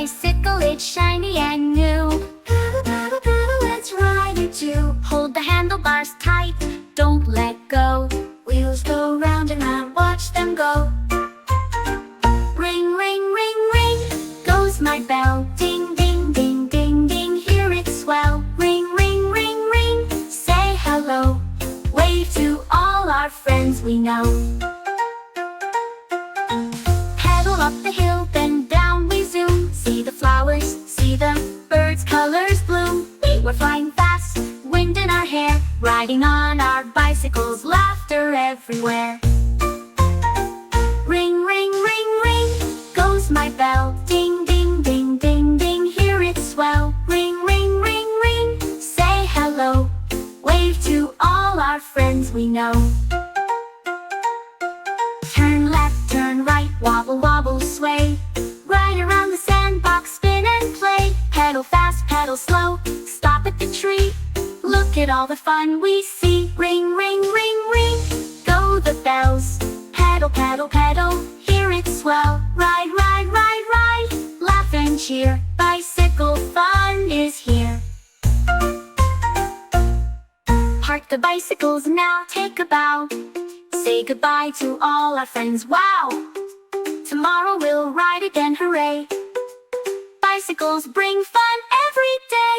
bicycle, it's shiny and new. Pedal, pedal, pedal, let's ride it too. Hold the handlebars tight, don't let go. Wheels go round and round, watch them go. Ring, ring, ring, ring, goes my bell. Ding, ding, ding, ding, ding, hear it swell. Ring, ring, ring, ring, say hello. Wave to all our friends we know. Pedal up the hill, then down we zoom. See the flowers, see the birds, colors bloom. We were flying fast, wind in our hair, riding on our bicycles, laughter everywhere. Ring, ring, ring, ring, goes my bell. Ding, ding, ding, ding, ding, hear it swell. Ring, ring, ring, ring, say hello. Wave to all our friends we know. Turn left, turn right, wobble, wobble, sway. Ride around the sandbox, spin and play. Pedal fast, pedal slow, stop at the tree. Look at all the fun we see. Ring, ring, ring, ring, go the bells. Pedal, pedal, pedal, hear it swell. Ride, ride, ride, ride, laugh and cheer. Bicycle fun is here. Park the bicycles now, take a bow. Say goodbye to all our friends, wow! Tomorrow we'll ride again, hooray! Bicycles bring fun every day.